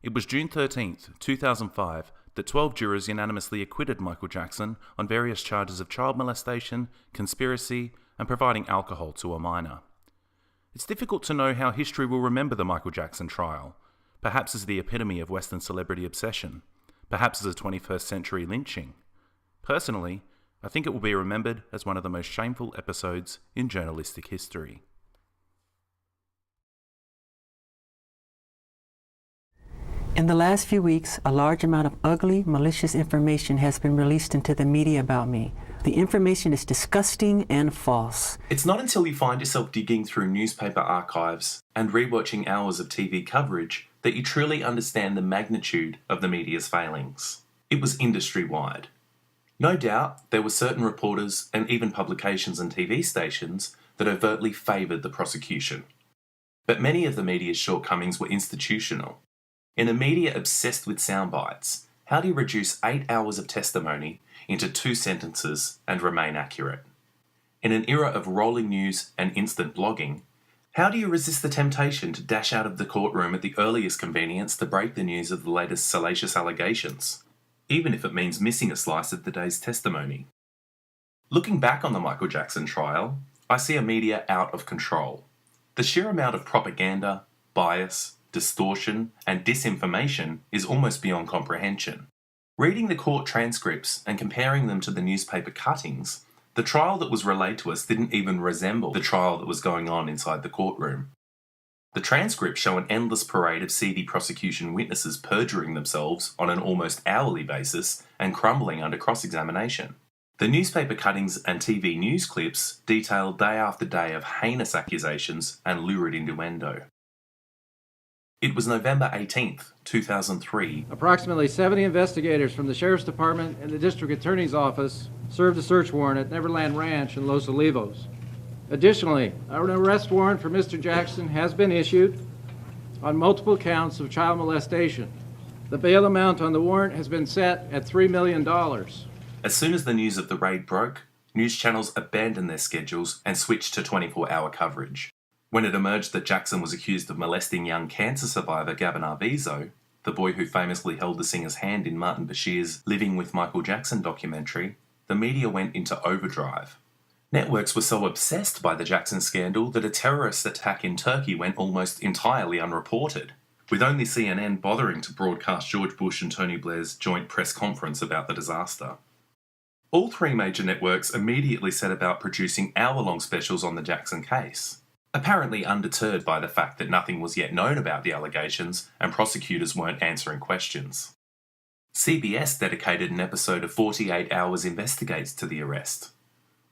It was June 13th, 2005, that 12 jurors unanimously acquitted Michael Jackson on various charges of child molestation, conspiracy, and providing alcohol to a minor. It's difficult to know how history will remember the Michael Jackson trial, perhaps as the epitome of Western celebrity obsession, perhaps as a 21st century lynching. Personally, I think it will be remembered as one of the most shameful episodes in journalistic history. In the last few weeks, a large amount of ugly, malicious information has been released into the media about me. The information is disgusting and false. It's not until you find yourself digging through newspaper archives and rewatching hours of TV coverage that you truly understand the magnitude of the media's failings. It was industry-wide. No doubt, there were certain reporters and even publications and TV stations that overtly favoured the prosecution. But many of the media's shortcomings were institutional. In a media obsessed with sound bites, how do you reduce 8 hours of testimony into 2 sentences and remain accurate? In an era of rolling news and instant blogging, how do you resist the temptation to dash out of the courtroom at the earliest convenience to break the news of the latest salacious allegations, even if it means missing a slice of the day's testimony? Looking back on the Michael Jackson trial, I see a media out of control. The sheer amount of propaganda, bias, distortion, and disinformation is almost beyond comprehension. Reading the court transcripts and comparing them to the newspaper cuttings, the trial that was relayed to us didn't even resemble the trial that was going on inside the courtroom. The transcripts show an endless parade of seedy prosecution witnesses perjuring themselves on an almost hourly basis and crumbling under cross-examination. The newspaper cuttings and TV news clips detail day after day of heinous accusations and lurid innuendo. It was November 18th, 2003. Approximately 70 investigators from the Sheriff's Department and the District Attorney's Office served a search warrant at Neverland Ranch in Los Olivos. Additionally, an arrest warrant for Mr. Jackson has been issued on multiple counts of child molestation. The bail amount on the warrant has been set at $3 million. As soon as the news of the raid broke, news channels abandoned their schedules and switched to 24-hour coverage. When it emerged that Jackson was accused of molesting young cancer survivor Gavin Arvizo, the boy who famously held the singer's hand in Martin Bashir's Living with Michael Jackson documentary, the media went into overdrive. Networks were so obsessed by the Jackson scandal that a terrorist attack in Turkey went almost entirely unreported, with only CNN bothering to broadcast George Bush and Tony Blair's joint press conference about the disaster. All 3 major networks immediately set about producing hour-long specials on the Jackson case, apparently undeterred by the fact that nothing was yet known about the allegations and prosecutors weren't answering questions. CBS dedicated an episode of 48 Hours Investigates to the arrest,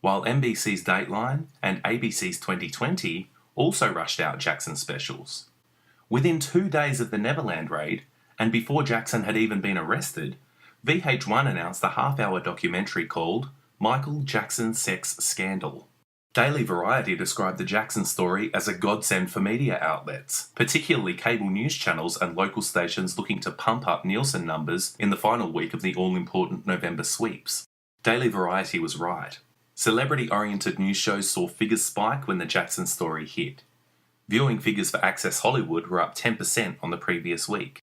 while NBC's Dateline and ABC's 2020 also rushed out Jackson specials. Within 2 days of the Neverland raid, and before Jackson had even been arrested, VH1 announced a half-hour documentary called Michael Jackson Sex Scandal. Daily Variety described the Jackson story as a godsend for media outlets, particularly cable news channels and local stations looking to pump up Nielsen numbers in the final week of the all-important November sweeps. Daily Variety was right. Celebrity-oriented news shows saw figures spike when the Jackson story hit. Viewing figures for Access Hollywood were up 10% on the previous week.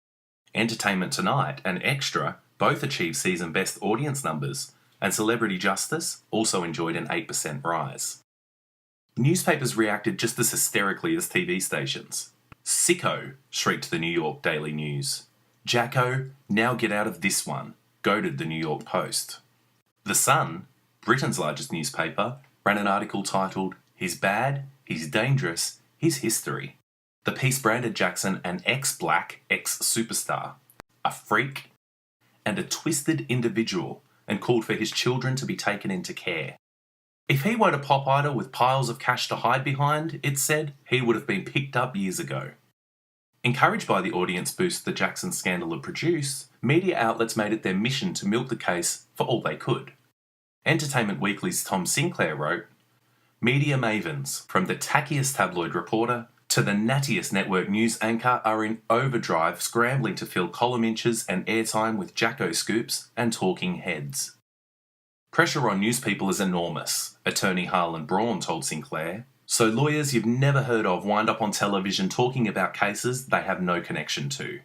Entertainment Tonight and Extra both achieved season best audience numbers, and Celebrity Justice also enjoyed an 8% rise. Newspapers reacted just as hysterically as TV stations. "Sicko," shrieked the New York Daily News. "Jacko, now get out of this one," goaded the New York Post. The Sun, Britain's largest newspaper, ran an article titled, "He's bad, he's dangerous, he's history." The piece branded Jackson an ex-black, ex-superstar, a freak, and a twisted individual, and called for his children to be taken into care. If he weren't a pop idol with piles of cash to hide behind, it said, he would have been picked up years ago. Encouraged by the audience boost the Jackson scandal had produced, media outlets made it their mission to milk the case for all they could. Entertainment Weekly's Tom Sinclair wrote, "Media mavens, from the tackiest tabloid reporter to the nattiest network news anchor, are in overdrive scrambling to fill column inches and airtime with Jacko scoops and talking heads." Pressure on newspeople is enormous, attorney Harlan Braun told Sinclair, so lawyers you've never heard of wind up on television talking about cases they have no connection to.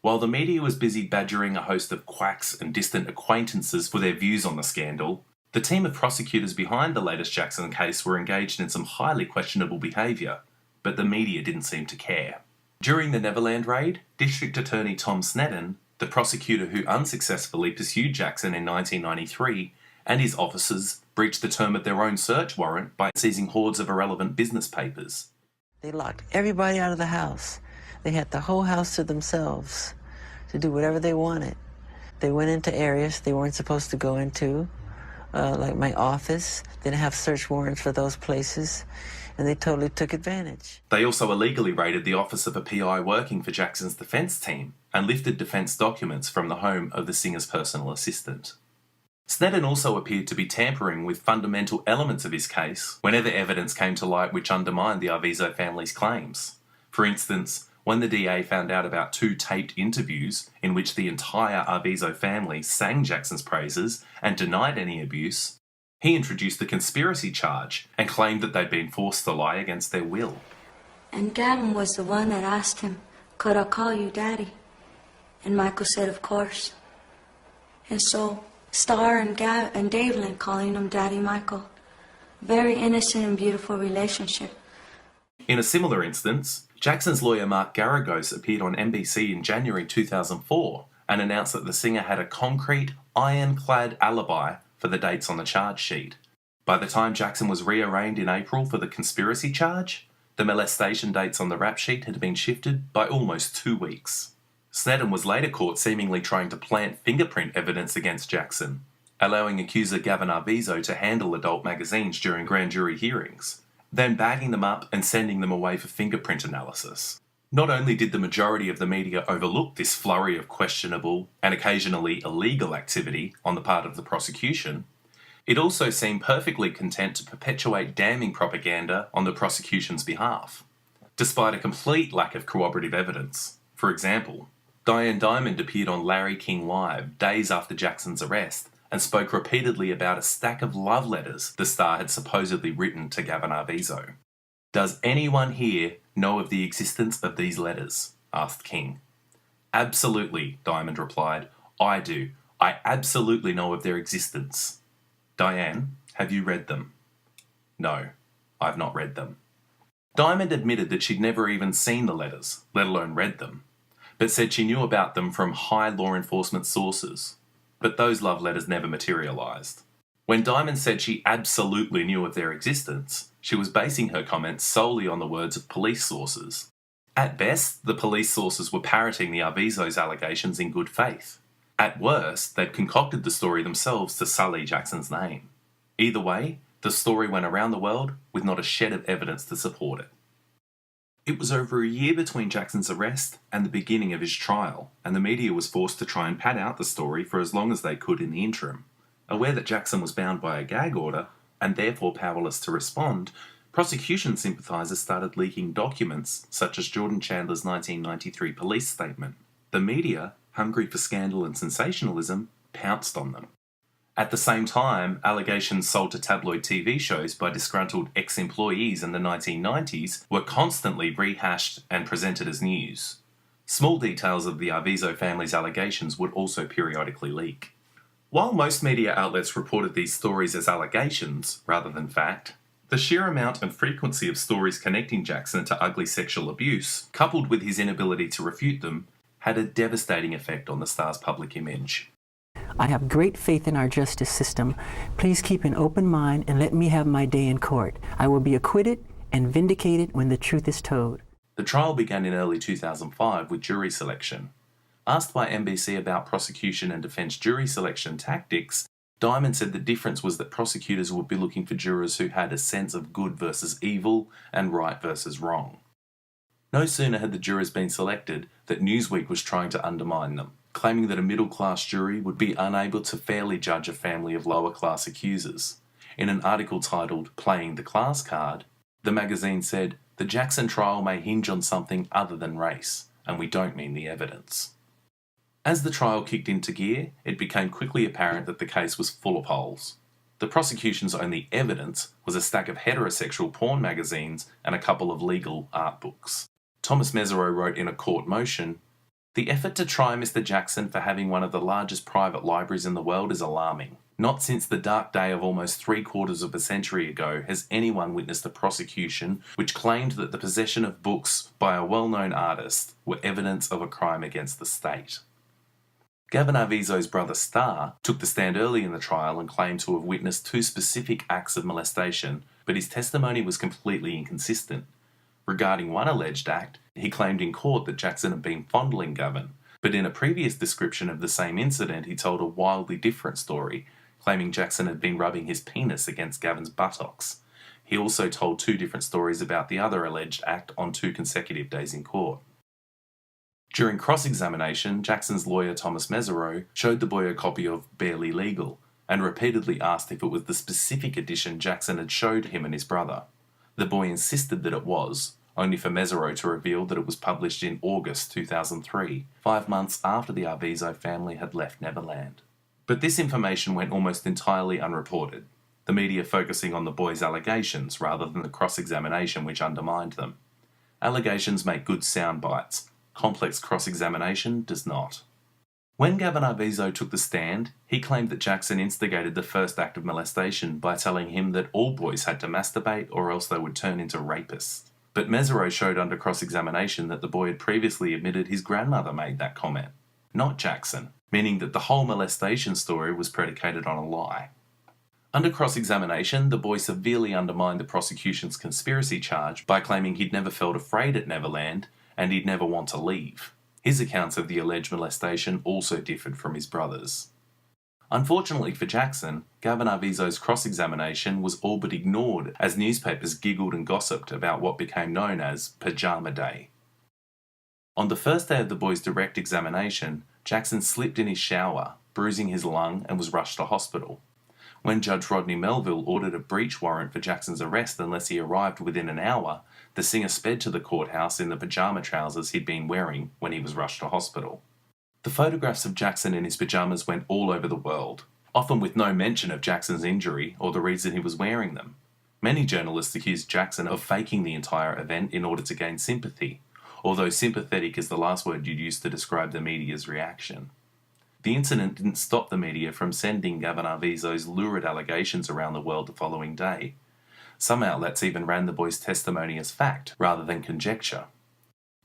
While the media was busy badgering a host of quacks and distant acquaintances for their views on the scandal, the team of prosecutors behind the latest Jackson case were engaged in some highly questionable behaviour, but the media didn't seem to care. During the Neverland raid, District Attorney Tom Sneddon, the prosecutor who unsuccessfully pursued Jackson in 1993, and his officers breached the term of their own search warrant by seizing hordes of irrelevant business papers. They locked everybody out of the house. They had the whole house to themselves to do whatever they wanted. They went into areas they weren't supposed to go into, like my office. They didn't have search warrants for those places, and they totally took advantage. They also illegally raided the office of a PI working for Jackson's defence team and lifted defence documents from the home of the singer's personal assistant. Sneddon also appeared to be tampering with fundamental elements of his case whenever evidence came to light which undermined the Arvizo family's claims. For instance, when the DA found out about 2 taped interviews in which the entire Arvizo family sang Jackson's praises and denied any abuse, he introduced the conspiracy charge and claimed that they'd been forced to lie against their will. And Gavin was the one that asked him, "Could I call you Daddy?" And Michael said, "Of course." And so Star and Davelin calling him Daddy Michael. Very innocent and beautiful relationship. In a similar instance, Jackson's lawyer Mark Garagos appeared on NBC in January 2004 and announced that the singer had a concrete, ironclad alibi for the dates on the charge sheet. By the time Jackson was rearraigned in April for the conspiracy charge, the molestation dates on the rap sheet had been shifted by almost 2 weeks. Sneddon was later caught seemingly trying to plant fingerprint evidence against Jackson, allowing accuser Gavin Arvizo to handle adult magazines during grand jury hearings, then bagging them up and sending them away for fingerprint analysis. Not only did the majority of the media overlook this flurry of questionable and occasionally illegal activity on the part of the prosecution, it also seemed perfectly content to perpetuate damning propaganda on the prosecution's behalf, despite a complete lack of corroborative evidence. For example, Diane Diamond appeared on Larry King Live days after Jackson's arrest and spoke repeatedly about a stack of love letters the star had supposedly written to Gavin Arvizo. "Does anyone here know of the existence of these letters?" asked King. "Absolutely," Diamond replied. "I do. I absolutely know of their existence." "Diane, have you read them?" "No, I've not read them." Diamond admitted that she'd never even seen the letters, let alone read them, but said she knew about them from high law enforcement sources. But those love letters never materialised. When Diamond said she absolutely knew of their existence, she was basing her comments solely on the words of police sources. At best, the police sources were parroting the Arvizo's allegations in good faith. At worst, they'd concocted the story themselves to sully Jackson's name. Either way, the story went around the world with not a shed of evidence to support it. It was over a year between Jackson's arrest and the beginning of his trial, and the media was forced to try and pad out the story for as long as they could in the interim. Aware that Jackson was bound by a gag order, and therefore powerless to respond, prosecution sympathisers started leaking documents such as Jordan Chandler's 1993 police statement. The media, hungry for scandal and sensationalism, pounced on them. At the same time, allegations sold to tabloid TV shows by disgruntled ex-employees in the 1990s were constantly rehashed and presented as news. Small details of the Arvizo family's allegations would also periodically leak. While most media outlets reported these stories as allegations rather than fact, the sheer amount and frequency of stories connecting Jackson to ugly sexual abuse, coupled with his inability to refute them, had a devastating effect on the star's public image. I have great faith in our justice system. Please keep an open mind and let me have my day in court. I will be acquitted and vindicated when the truth is told. The trial began in early 2005 with jury selection. Asked by NBC about prosecution and defence jury selection tactics, Diamond said the difference was that prosecutors would be looking for jurors who had a sense of good versus evil and right versus wrong. No sooner had the jurors been selected that Newsweek was trying to undermine them, claiming that a middle-class jury would be unable to fairly judge a family of lower-class accusers. In an article titled "Playing the Class Card," the magazine said, "The Jackson trial may hinge on something other than race, and we don't mean the evidence." As the trial kicked into gear, it became quickly apparent that the case was full of holes. The prosecution's only evidence was a stack of heterosexual porn magazines and a couple of legal art books. Thomas Mesereau wrote in a court motion, The effort to try Mr. Jackson for having one of the largest private libraries in the world is alarming. Not since the dark day of almost 3/4 of a century ago has anyone witnessed a prosecution which claimed that the possession of books by a well-known artist were evidence of a crime against the state. Gavin Arvizo's brother Starr took the stand early in the trial and claimed to have witnessed 2 specific acts of molestation, but his testimony was completely inconsistent. Regarding one alleged act, he claimed in court that Jackson had been fondling Gavin, but in a previous description of the same incident he told a wildly different story, claiming Jackson had been rubbing his penis against Gavin's buttocks. He also told 2 different stories about the other alleged act on 2 consecutive days in court. During cross-examination, Jackson's lawyer Thomas Mesereau showed the boy a copy of Barely Legal and repeatedly asked if it was the specific edition Jackson had showed him and his brother. The boy insisted that it was, only for Mesereau to reveal that it was published in August 2003, 5 months after the Arvizo family had left Neverland. But this information went almost entirely unreported, the media focusing on the boy's allegations rather than the cross-examination which undermined them. Allegations make good sound bites. Complex cross-examination does not. When Gavin Arvizo took the stand, he claimed that Jackson instigated the first act of molestation by telling him that all boys had to masturbate or else they would turn into rapists. But Mesereau showed under cross-examination that the boy had previously admitted his grandmother made that comment, not Jackson, meaning that the whole molestation story was predicated on a lie. Under cross-examination, the boy severely undermined the prosecution's conspiracy charge by claiming he'd never felt afraid at Neverland and he'd never want to leave. His accounts of the alleged molestation also differed from his brother's. Unfortunately for Jackson, Gavin Arvizo's cross-examination was all but ignored as newspapers giggled and gossiped about what became known as Pajama Day. On the first day of the boy's direct examination, Jackson slipped in his shower, bruising his lung, and was rushed to hospital. When Judge Rodney Melville ordered a breach warrant for Jackson's arrest unless he arrived within an hour, the singer sped to the courthouse in the pajama trousers he'd been wearing when he was rushed to hospital. The photographs of Jackson in his pajamas went all over the world, often with no mention of Jackson's injury or the reason he was wearing them. Many journalists accused Jackson of faking the entire event in order to gain sympathy, although sympathetic is the last word you'd use to describe the media's reaction. The incident didn't stop the media from sending Gavin Arvizo's lurid allegations around the world the following day. Some outlets even ran the boy's testimony as fact rather than conjecture.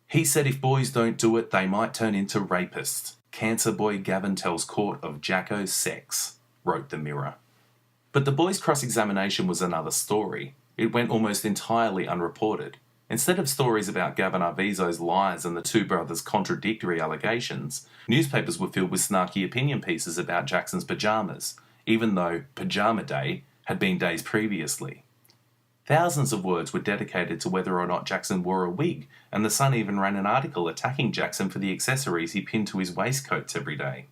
He said if boys don't do it, they might turn into rapists. Cancer boy Gavin tells court of Jacko's sex, wrote the Mirror. But the boy's cross-examination was another story. It went almost entirely unreported. Instead of stories about Gavin Arvizo's lies and the 2 brothers' contradictory allegations, newspapers were filled with snarky opinion pieces about Jackson's pajamas, even though Pajama Day had been days previously. Thousands of words were dedicated to whether or not Jackson wore a wig, and The Sun even ran an article attacking Jackson for the accessories he pinned to his waistcoats every day.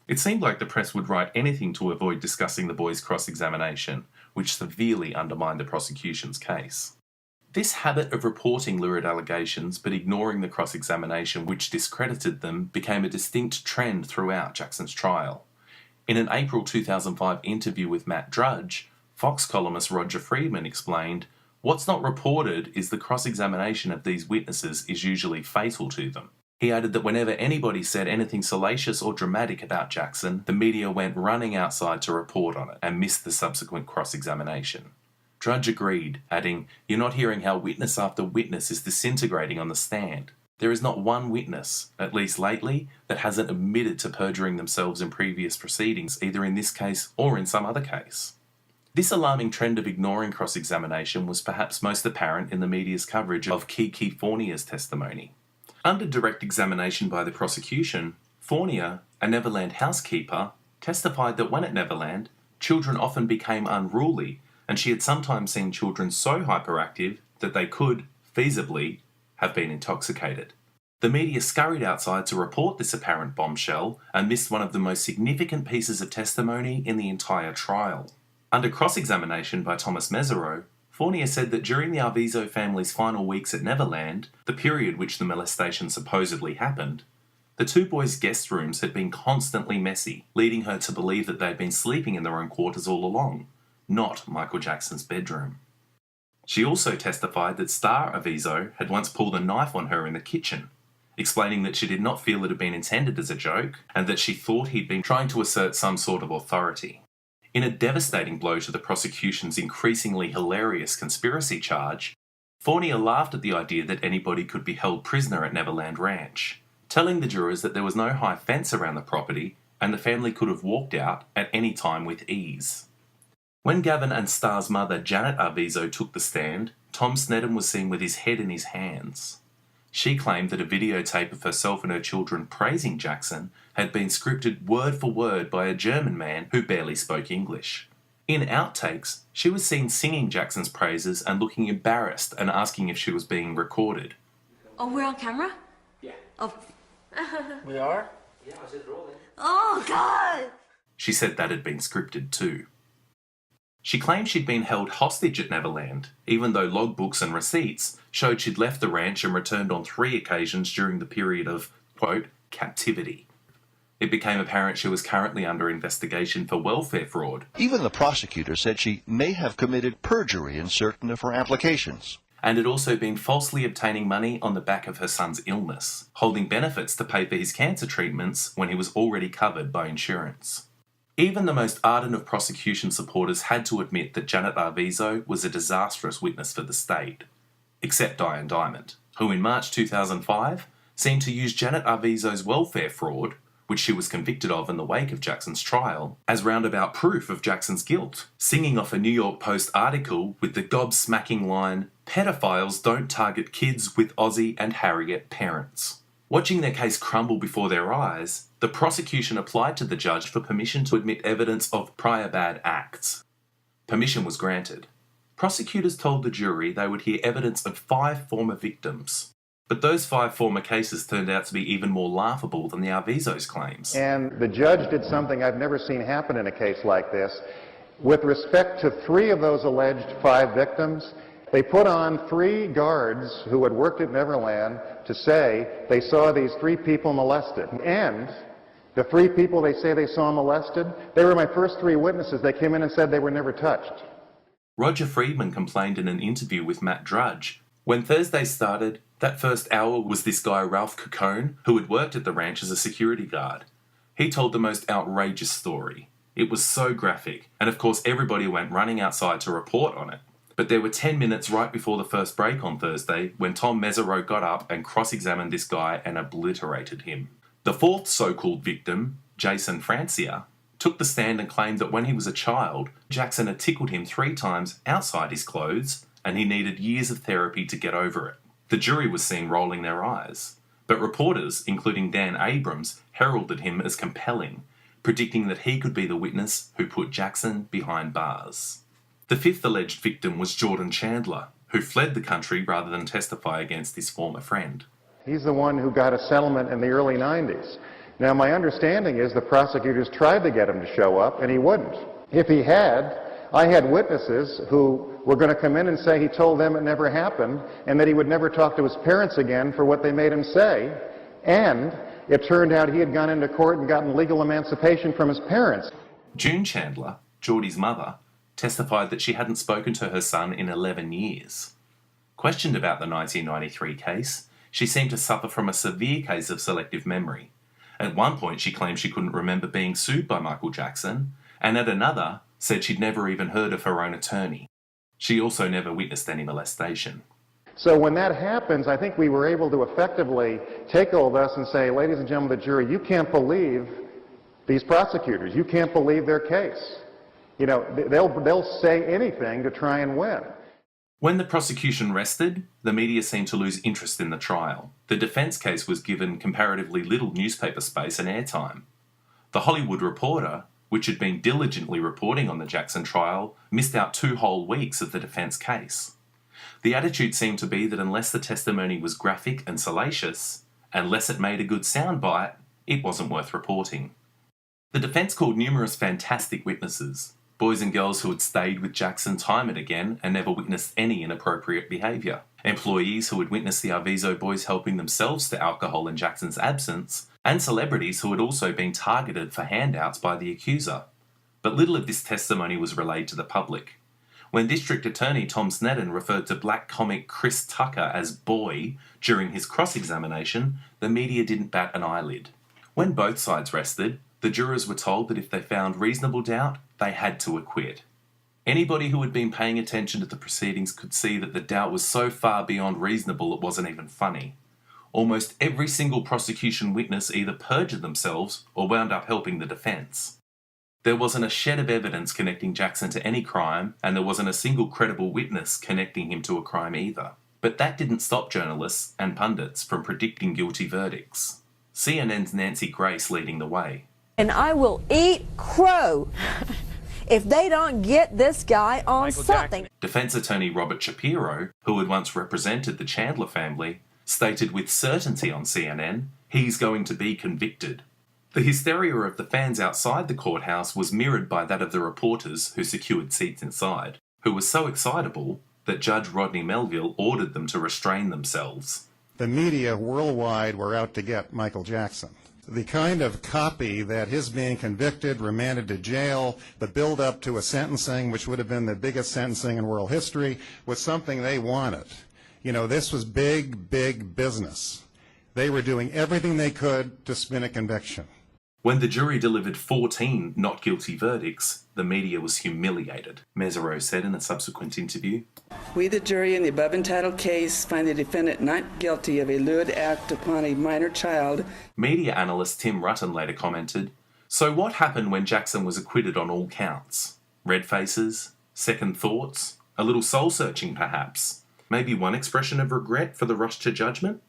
It seemed like the press would write anything to avoid discussing the boy's cross-examination, which severely undermined the prosecution's case. This habit of reporting lurid allegations but ignoring the cross-examination which discredited them became a distinct trend throughout Jackson's trial. In an April 2005 interview with Matt Drudge, Fox columnist Roger Friedman explained, "What's not reported is the cross-examination of these witnesses is usually fatal to them." He added that whenever anybody said anything salacious or dramatic about Jackson, the media went running outside to report on it and missed the subsequent cross-examination. Drudge agreed, adding, "You're not hearing how witness after witness is disintegrating on the stand. There is not one witness, at least lately, that hasn't admitted to perjuring themselves in previous proceedings, either in this case or in some other case." This alarming trend of ignoring cross-examination was perhaps most apparent in the media's coverage of Kiki Fournier's testimony. Under direct examination by the prosecution, Fournier, a Neverland housekeeper, testified that when at Neverland, children often became unruly, and she had sometimes seen children so hyperactive that they could, feasibly, have been intoxicated. The media scurried outside to report this apparent bombshell and missed one of the most significant pieces of testimony in the entire trial. Under cross-examination by Thomas Mesereau, Fournier said that during the Arvizo family's final weeks at Neverland, the period which the molestation supposedly happened, the 2 boys' guest rooms had been constantly messy, leading her to believe that they had been sleeping in their own quarters all along, not Michael Jackson's bedroom. She also testified that Starr Arvizo had once pulled a knife on her in the kitchen, explaining that she did not feel it had been intended as a joke and that she thought he'd been trying to assert some sort of authority. In a devastating blow to the prosecution's increasingly hilarious conspiracy charge, Fournier laughed at the idea that anybody could be held prisoner at Neverland Ranch, telling the jurors that there was no high fence around the property and the family could have walked out at any time with ease. When Gavin and Starr's mother, Janet Arvizo, took the stand, Tom Sneddon was seen with his head in his hands. She claimed that a videotape of herself and her children praising Jackson had been scripted word for word by a German man who barely spoke English. In outtakes, she was seen singing Jackson's praises and looking embarrassed and asking if she was being recorded. Oh, we're on camera? Yeah. Oh. We are? Yeah, I said rolling. Oh, God! She said that had been scripted too. She claimed she'd been held hostage at Neverland, even though logbooks and receipts showed she'd left the ranch and returned on 3 occasions during the period of, quote, captivity. It became apparent she was currently under investigation for welfare fraud. Even the prosecutor said she may have committed perjury in certain of her applications. And had also been falsely obtaining money on the back of her son's illness, holding benefits to pay for his cancer treatments when he was already covered by insurance. Even the most ardent of prosecution supporters had to admit that Janet Arvizo was a disastrous witness for the state, except Diane Diamond, who in March 2005 seemed to use Janet Arvizo's welfare fraud, which she was convicted of in the wake of Jackson's trial, as roundabout proof of Jackson's guilt, singing off a New York Post article with the gobsmacking line, "Pedophiles don't target kids with Aussie and Harriet parents." Watching their case crumble before their eyes, the prosecution applied to the judge for permission to admit evidence of prior bad acts. Permission was granted. Prosecutors told the jury they would hear evidence of 5 former victims. But those 5 former cases turned out to be even more laughable than the Arvizo's claims. And the judge did something I've never seen happen in a case like this. With respect to 3 of those alleged 5 victims, they put on 3 guards who had worked at Neverland to say they saw these 3 people molested. And the 3 people they say they saw molested, they were my first 3 witnesses. They came in and said they were never touched. Roger Friedman complained in an interview with Matt Drudge. When Thursday started, that first hour was this guy Ralph Cacone, who had worked at the ranch as a security guard. He told the most outrageous story. It was so graphic, and of course everybody went running outside to report on it. But there were 10 minutes right before the first break on Thursday when Tom Mesereau got up and cross-examined this guy and obliterated him. The 4th so-called victim, Jason Francia, took the stand and claimed that when he was a child, Jackson had tickled him 3 times outside his clothes and he needed years of therapy to get over it. The jury was seen rolling their eyes, but reporters, including Dan Abrams, heralded him as compelling, predicting that he could be the witness who put Jackson behind bars. The 5th alleged victim was Jordan Chandler, who fled the country rather than testify against his former friend. He's the one who got a settlement in the early 90s. Now, my understanding is the prosecutors tried to get him to show up, and he wouldn't. If he had, I had witnesses who were going to come in and say he told them it never happened and that he would never talk to his parents again for what they made him say. And it turned out he had gone into court and gotten legal emancipation from his parents. June Chandler, Geordie's mother, testified that she hadn't spoken to her son in 11 years. Questioned about the 1993 case, she seemed to suffer from a severe case of selective memory. At one point, she claimed she couldn't remember being sued by Michael Jackson, and at another, said she'd never even heard of her own attorney. She also never witnessed any molestation. So when that happens, I think we were able to effectively take all this and say, ladies and gentlemen of the jury, you can't believe these prosecutors. You can't believe their case. You know, they'll say anything to try and win. When the prosecution rested, the media seemed to lose interest in the trial. The defence case was given comparatively little newspaper space and airtime. The Hollywood Reporter, which had been diligently reporting on the Jackson trial, missed out 2 whole weeks of the defence case. The attitude seemed to be that unless the testimony was graphic and salacious, unless it made a good soundbite, it wasn't worth reporting. The defence called numerous fantastic witnesses, boys and girls who had stayed with Jackson time and again and never witnessed any inappropriate behaviour, employees who had witnessed the Arvizo boys helping themselves to alcohol in Jackson's absence, and celebrities who had also been targeted for handouts by the accuser. But little of this testimony was relayed to the public. When District Attorney Tom Sneddon referred to black comic Chris Tucker as boy during his cross-examination, the media didn't bat an eyelid. When both sides rested, the jurors were told that if they found reasonable doubt, they had to acquit. Anybody who had been paying attention to the proceedings could see that the doubt was so far beyond reasonable it wasn't even funny. Almost every single prosecution witness either perjured themselves or wound up helping the defence. There wasn't a shred of evidence connecting Jackson to any crime, and there wasn't a single credible witness connecting him to a crime either. But that didn't stop journalists and pundits from predicting guilty verdicts. CNN's Nancy Grace leading the way. And I will eat crow if they don't get this guy on something. Defence attorney Robert Shapiro, who had once represented the Chandler family, stated with certainty on CNN, he's going to be convicted. The hysteria of the fans outside the courthouse was mirrored by that of the reporters who secured seats inside, who were so excitable that Judge Rodney Melville ordered them to restrain themselves. The media worldwide were out to get Michael Jackson. The kind of copy that his being convicted, remanded to jail, the build-up to a sentencing, which would have been the biggest sentencing in world history, was something they wanted. You know, this was big, big business. They were doing everything they could to spin a conviction. When the jury delivered 14 not guilty verdicts, the media was humiliated, Mesereau said in a subsequent interview. We, the jury, in the above entitled case, find the defendant not guilty of a lewd act upon a minor child. Media analyst Tim Rutten later commented, so what happened when Jackson was acquitted on all counts? Red faces? Second thoughts? A little soul-searching, perhaps? Maybe one expression of regret for the rush to judgment?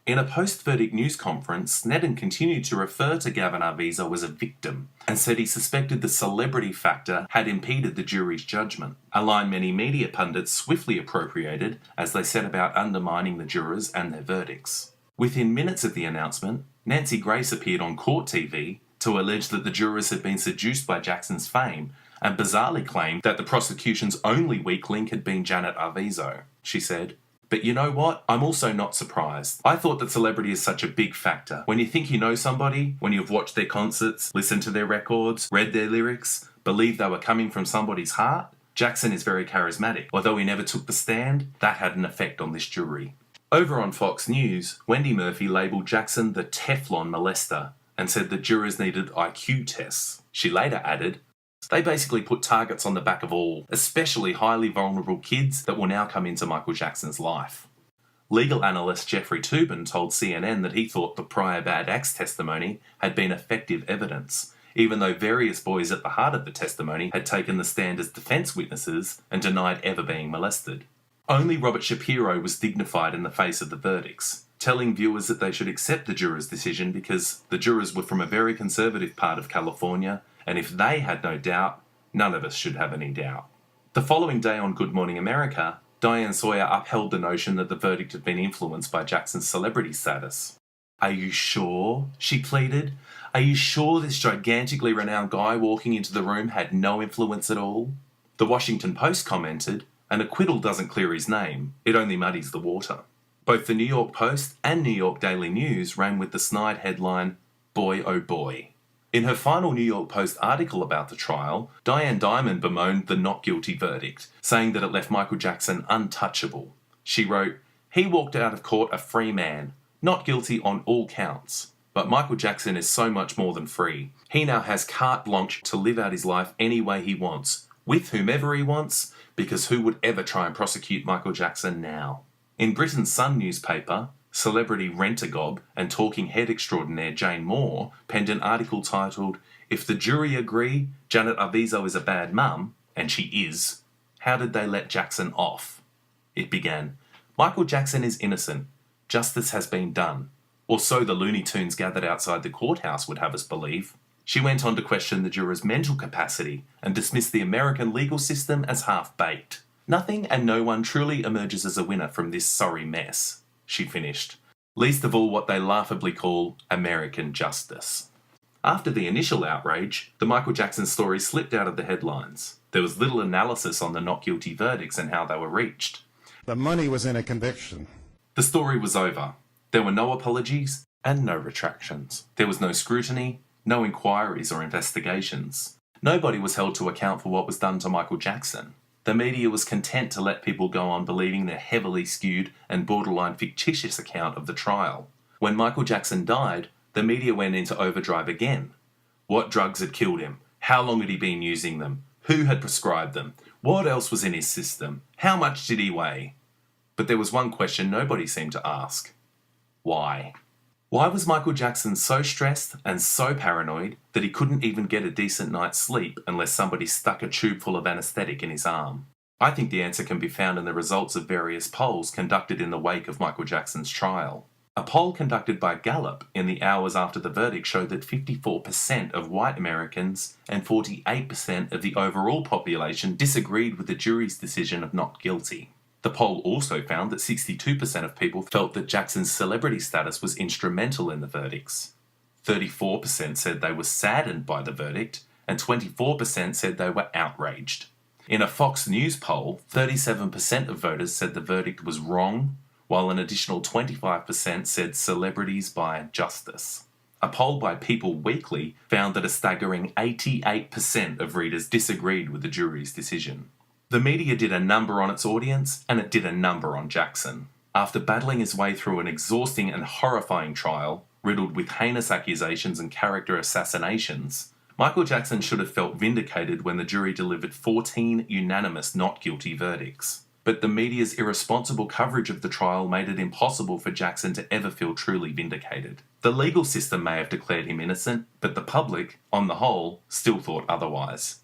In a post-verdict news conference, Sneddon continued to refer to Gavin Arvizo as a victim and said he suspected the celebrity factor had impeded the jury's judgment, a line many media pundits swiftly appropriated as they set about undermining the jurors and their verdicts. Within minutes of the announcement, Nancy Grace appeared on court TV to allege that the jurors had been seduced by Jackson's fame and bizarrely claimed that the prosecution's only weak link had been Janet Arvizo. She said, "But you know what? I'm also not surprised. I thought that celebrity is such a big factor. When you think you know somebody, when you've watched their concerts, listened to their records, read their lyrics, believed they were coming from somebody's heart, Jackson is very charismatic. Although he never took the stand, that had an effect on this jury." Over on Fox News, Wendy Murphy labelled Jackson the Teflon molester and said that jurors needed IQ tests. She later added, "They basically put targets on the back of all, especially highly vulnerable kids that will now come into Michael Jackson's life." Legal analyst Jeffrey Toobin told CNN that he thought the prior bad acts testimony had been effective evidence, even though various boys at the heart of the testimony had taken the stand as defence witnesses and denied ever being molested. Only Robert Shapiro was dignified in the face of the verdicts, telling viewers that they should accept the jurors' decision because the jurors were from a very conservative part of California, and if they had no doubt, none of us should have any doubt. The following day on Good Morning America, Diane Sawyer upheld the notion that the verdict had been influenced by Jackson's celebrity status. "Are you sure?" she pleaded. "Are you sure this gigantically renowned guy walking into the room had no influence at all?" The Washington Post commented, "An acquittal doesn't clear his name, it only muddies the water." Both the New York Post and New York Daily News ran with the snide headline, "Boy oh boy." In her final New York Post article about the trial, Diane Dimond bemoaned the not guilty verdict, saying that it left Michael Jackson untouchable. She wrote, "He walked out of court a free man, not guilty on all counts. But Michael Jackson is so much more than free. He now has carte blanche to live out his life any way he wants, with whomever he wants, because who would ever try and prosecute Michael Jackson now?" In Britain's Sun newspaper, celebrity rent-a-gob and talking head extraordinaire Jane Moore penned an article titled, "If the jury agree Janet Arvizo is a bad mum, and she is, how did they let Jackson off?" It began, "Michael Jackson is innocent. Justice has been done." Or so the Looney Tunes gathered outside the courthouse would have us believe. She went on to question the jurors' mental capacity and dismiss the American legal system as half-baked. "Nothing and no one truly emerges as a winner from this sorry mess," she finished, least of all what they laughably call American justice. After the initial outrage, the Michael Jackson story slipped out of the headlines. There was little analysis on the not guilty verdicts and how they were reached. The money was in a conviction. The story was over. There were no apologies and no retractions. There was no scrutiny, no inquiries or investigations. Nobody was held to account for what was done to Michael Jackson. The media was content to let people go on believing their heavily skewed and borderline fictitious account of the trial. When Michael Jackson died, the media went into overdrive again. What drugs had killed him? How long had he been using them? Who had prescribed them? What else was in his system? How much did he weigh? But there was one question nobody seemed to ask. Why? Why was Michael Jackson so stressed and so paranoid that he couldn't even get a decent night's sleep unless somebody stuck a tube full of anaesthetic in his arm? I think the answer can be found in the results of various polls conducted in the wake of Michael Jackson's trial. A poll conducted by Gallup in the hours after the verdict showed that 54% of white Americans and 48% of the overall population disagreed with the jury's decision of not guilty. The poll also found that 62% of people felt that Jackson's celebrity status was instrumental in the verdicts. 34% said they were saddened by the verdict, and 24% said they were outraged. In a Fox News poll, 37% of voters said the verdict was wrong, while an additional 25% said celebrities buy justice. A poll by People Weekly found that a staggering 88% of readers disagreed with the jury's decision. The media did a number on its audience, and it did a number on Jackson. After battling his way through an exhausting and horrifying trial, riddled with heinous accusations and character assassinations, Michael Jackson should have felt vindicated when the jury delivered 14 unanimous not guilty verdicts. But the media's irresponsible coverage of the trial made it impossible for Jackson to ever feel truly vindicated. The legal system may have declared him innocent, but the public, on the whole, still thought otherwise.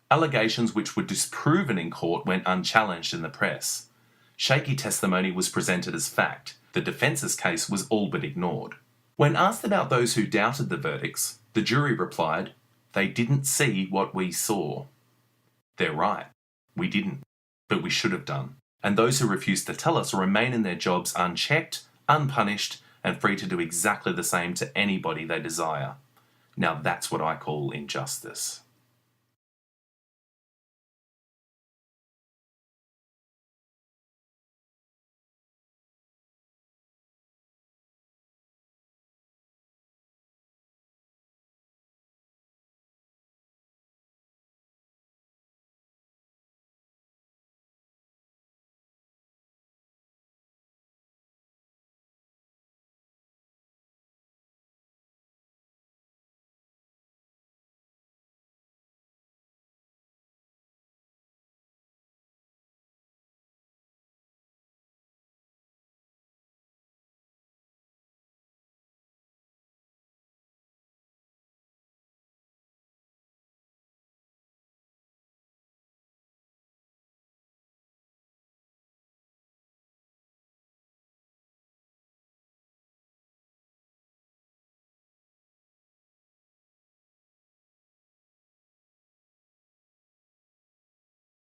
Allegations which were disproven in court went unchallenged in the press. Shaky testimony was presented as fact. The defence's case was all but ignored. When asked about those who doubted the verdicts, the jury replied, "They didn't see what we saw." They're right. We didn't. But we should have done. And those who refuse to tell us remain in their jobs unchecked, unpunished, and free to do exactly the same to anybody they desire. Now that's what I call injustice.